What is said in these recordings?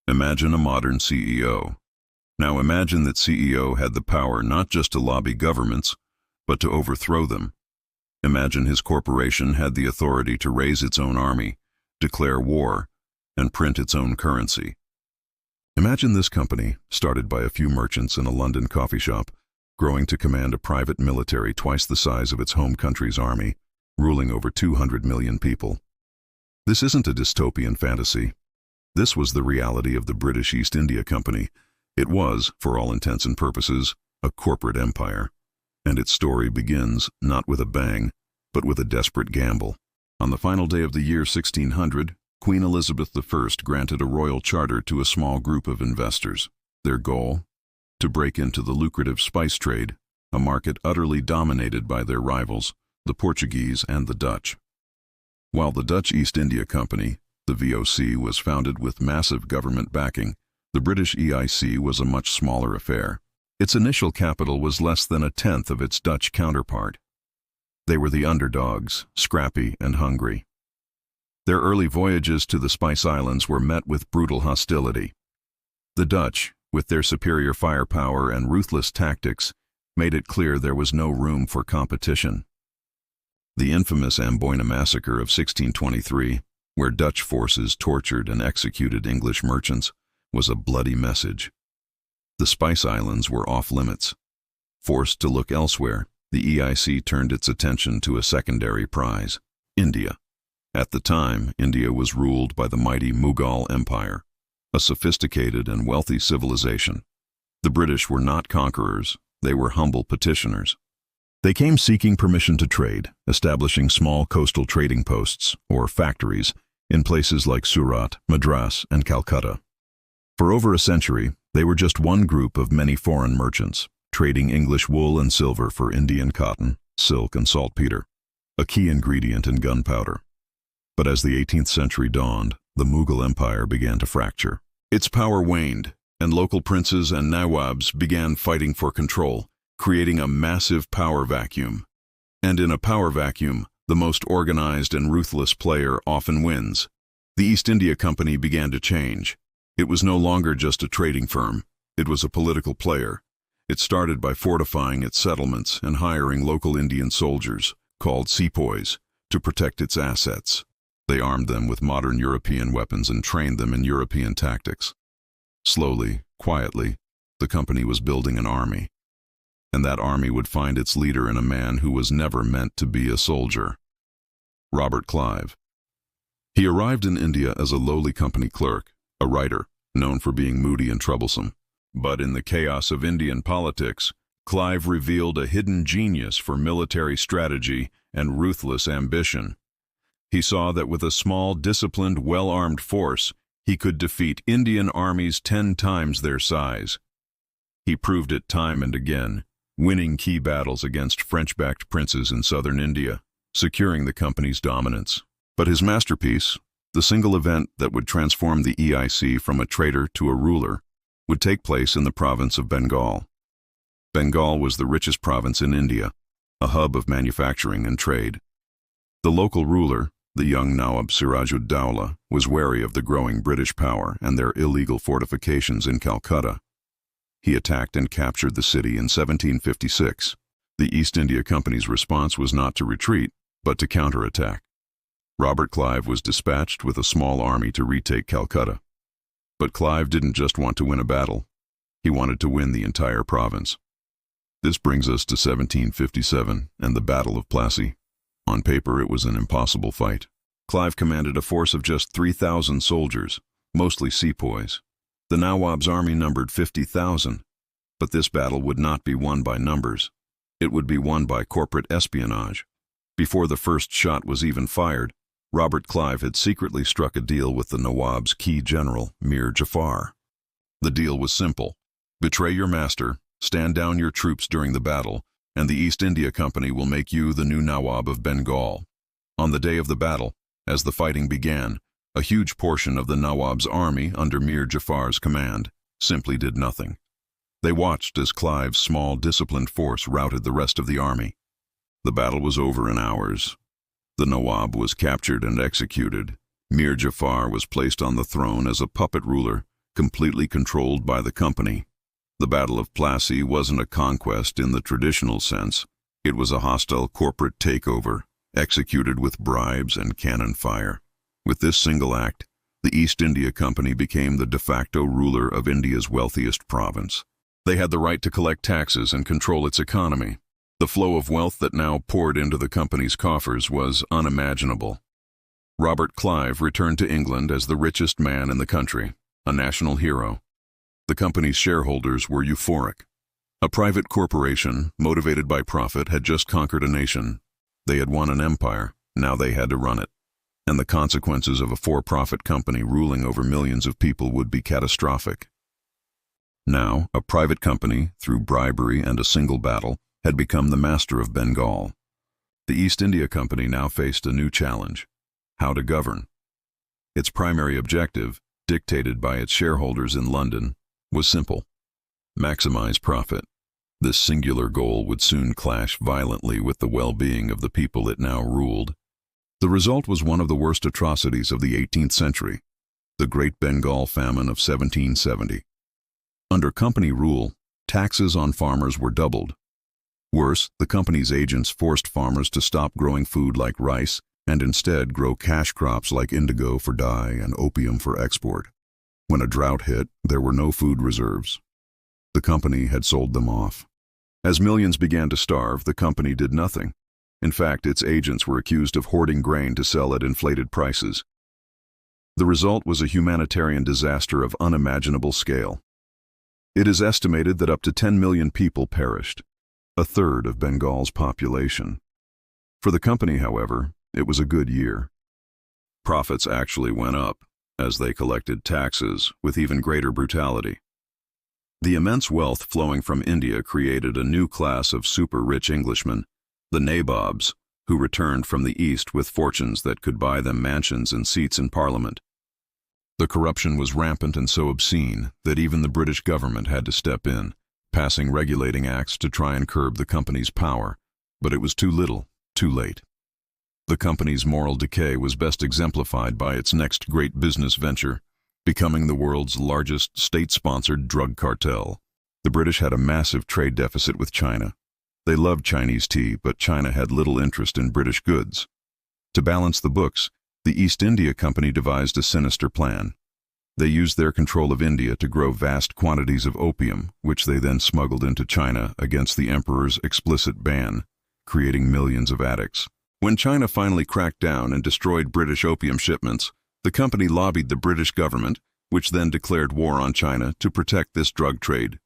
Imagine a modern CEO. Now imagine that CEO had the power not just to lobby governments, but to overthrow them. Imagine his corporation had the authority to raise its own army, declare war, and print its own currency. Imagine this company, started by a few merchants in a London coffee shop, growing to command a private military twice the size of its home country's army, ruling over 200 million people. This isn't a dystopian fantasy. This was the reality of the British East India Company. It was, for all intents and purposes, a corporate empire. And its story begins not with a bang, but with a desperate gamble. On the final day of the year 1600, Queen Elizabeth I granted a royal charter to a small group of investors. Their goal? To break into the lucrative spice trade, a market utterly dominated by their rivals, the Portuguese and the Dutch. While the Dutch East India Company, the VOC, was founded with massive government backing, the British EIC was a much smaller affair. Its initial capital was less than a tenth of its Dutch counterpart. They were the underdogs, scrappy and hungry. Their early voyages to the Spice Islands were met with brutal hostility. The Dutch, with their superior firepower and ruthless tactics, made it clear there was no room for competition. The infamous Amboina Massacre of 1623, where Dutch forces tortured and executed English merchants, was a bloody message. The Spice Islands were off limits. Forced to look elsewhere, the EIC turned its attention to a secondary prize, India. At the time, India was ruled by the mighty Mughal Empire, a sophisticated and wealthy civilization. The British were not conquerors, they were humble petitioners. They came seeking permission to trade, establishing small coastal trading posts, or factories, in places like Surat, Madras, and Calcutta. For over a century, they were just one group of many foreign merchants, trading English wool and silver for Indian cotton, silk, and saltpeter, a key ingredient in gunpowder. But as the 18th century dawned, the Mughal Empire began to fracture. Its power waned, and local princes and nawabs began fighting for control, creating a massive power vacuum. And in a power vacuum, the most organized and ruthless player often wins. The East India Company began to change. It was no longer just a trading firm, it was a political player. It started by fortifying its settlements and hiring local Indian soldiers, called sepoys, to protect its assets. They armed them with modern European weapons and trained them in European tactics. Slowly, quietly, the company was building an army. And that army would find its leader in a man who was never meant to be a soldier. Robert Clive. He arrived in India as a lowly company clerk, a writer, known for being moody and troublesome. But in the chaos of Indian politics, Clive revealed a hidden genius for military strategy and ruthless ambition. He saw that with a small, disciplined, well-armed force, he could defeat Indian armies 10 times their size. He proved it time and again, winning key battles against French-backed princes in southern India, securing the company's dominance. But his masterpiece, the single event that would transform the EIC from a traitor to a ruler, would take place in the province of Bengal. Bengal was the richest province in India, a hub of manufacturing and trade. The local ruler, the young Nawab Siraj-ud-Dowlah, was wary of the growing British power and their illegal fortifications in Calcutta. He attacked and captured the city in 1756. The East India Company's response was not to retreat, but to counterattack. Robert Clive was dispatched with a small army to retake Calcutta. But Clive didn't just want to win a battle. He wanted to win the entire province. This brings us to 1757 and the Battle of Plassey. On paper, it was an impossible fight. Clive commanded a force of just 3,000 soldiers, mostly sepoys. The Nawab's army numbered 50,000. But this battle would not be won by numbers. It would be won by corporate espionage. Before the first shot was even fired, Robert Clive had secretly struck a deal with the Nawab's key general, Mir Jafar. The deal was simple. Betray your master, stand down your troops during the battle, and the East India Company will make you the new Nawab of Bengal. On the day of the battle, as the fighting began, a huge portion of the Nawab's army under Mir Jafar's command simply did nothing. They watched as Clive's small, disciplined force routed the rest of the army. The battle was over in hours. The Nawab was captured and executed. Mir Jafar was placed on the throne as a puppet ruler, completely controlled by the company. The Battle of Plassey wasn't a conquest in the traditional sense. It was a hostile corporate takeover, executed with bribes and cannon fire. With this single act, the East India Company became the de facto ruler of India's wealthiest province. They had the right to collect taxes and control its economy. The flow of wealth that now poured into the company's coffers was unimaginable. Robert Clive returned to England as the richest man in the country, a national hero. The company's shareholders were euphoric. A private corporation, motivated by profit, had just conquered a nation. They had won an empire, now they had to run it. And the consequences of a for-profit company ruling over millions of people would be catastrophic. Now, a private company, through bribery and a single battle, had become the master of Bengal. The East India Company now faced a new challenge: how to govern. Its primary objective, dictated by its shareholders in London, was simple: maximize profit. This singular goal would soon clash violently with the well-being of the people it now ruled. The result was one of the worst atrocities of the 18th century, the Great Bengal Famine of 1770. Under company rule, taxes on farmers were doubled. Worse, the company's agents forced farmers to stop growing food like rice and instead grow cash crops like indigo for dye and opium for export. When a drought hit, there were no food reserves. The company had sold them off. As millions began to starve, the company did nothing. In fact, its agents were accused of hoarding grain to sell at inflated prices. The result was a humanitarian disaster of unimaginable scale. It is estimated that up to 10 million people perished, a third of Bengal's population. For the company, however, it was a good year. Profits actually went up, as they collected taxes with even greater brutality. The immense wealth flowing from India created a new class of super-rich Englishmen, the nabobs, who returned from the East with fortunes that could buy them mansions and seats in Parliament. The corruption was rampant and so obscene that even the British government had to step in, passing regulating acts to try and curb the company's power, but it was too little, too late. The company's moral decay was best exemplified by its next great business venture, becoming the world's largest state-sponsored drug cartel. The British had a massive trade deficit with China. They loved Chinese tea, but China had little interest in British goods. To balance the books, the East India Company devised a sinister plan. They used their control of India to grow vast quantities of opium, which they then smuggled into China against the emperor's explicit ban, creating millions of addicts. When China finally cracked down and destroyed British opium shipments, the company lobbied the British government, which then declared war on China to protect this drug trade.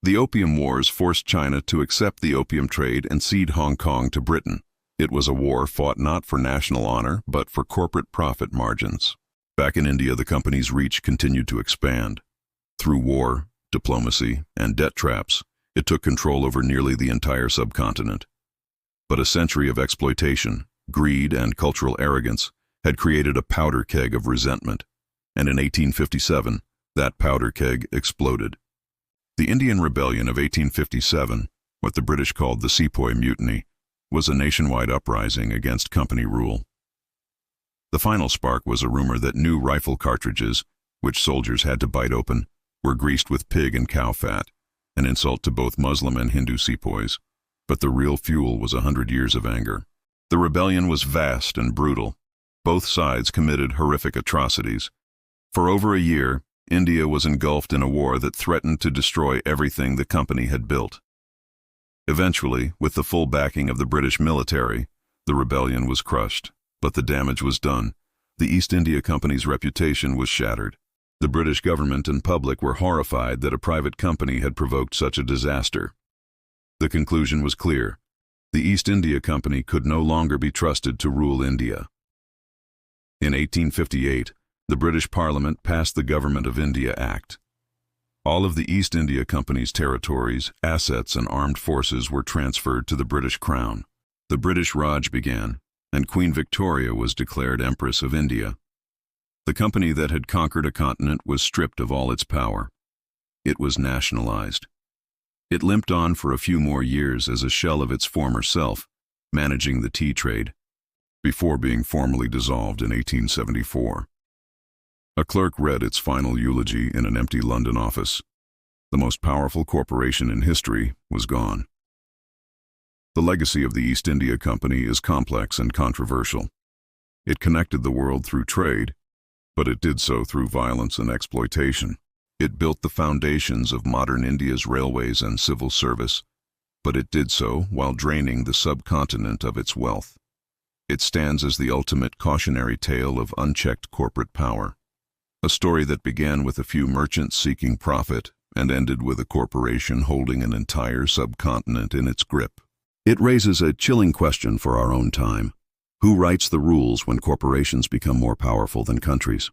The Opium Wars forced China to accept the opium trade and cede Hong Kong to Britain. It was a war fought not for national honor, but for corporate profit margins. Back in India, the company's reach continued to expand. Through war, diplomacy, and debt traps, it took control over nearly the entire subcontinent. But a century of exploitation, greed, and cultural arrogance had created a powder keg of resentment, and in 1857, that powder keg exploded. The Indian Rebellion of 1857, what the British called the Sepoy Mutiny, was a nationwide uprising against company rule. The final spark was a rumor that new rifle cartridges, which soldiers had to bite open, were greased with pig and cow fat, an insult to both Muslim and Hindu sepoys. But the real fuel was 100 years of anger. The rebellion was vast and brutal. Both sides committed horrific atrocities. For over a year, India was engulfed in a war that threatened to destroy everything the company had built. Eventually, with the full backing of the British military, the rebellion was crushed, but the damage was done. The East India Company's reputation was shattered. The British government and public were horrified that a private company had provoked such a disaster. The conclusion was clear. The East India Company could no longer be trusted to rule India. In 1858, the British Parliament passed the Government of India Act. All of the East India Company's territories, assets, and armed forces were transferred to the British Crown. The British Raj began, and Queen Victoria was declared Empress of India. The company that had conquered a continent was stripped of all its power. It was nationalized. It limped on for a few more years as a shell of its former self, managing the tea trade, before being formally dissolved in 1874. A clerk read its final eulogy in an empty London office. The most powerful corporation in history was gone. The legacy of the East India Company is complex and controversial. It connected the world through trade, but it did so through violence and exploitation. It built the foundations of modern India's railways and civil service, but it did so while draining the subcontinent of its wealth. It stands as the ultimate cautionary tale of unchecked corporate power. A story that began with a few merchants seeking profit and ended with a corporation holding an entire subcontinent in its grip. It raises a chilling question for our own time. Who writes the rules when corporations become more powerful than countries?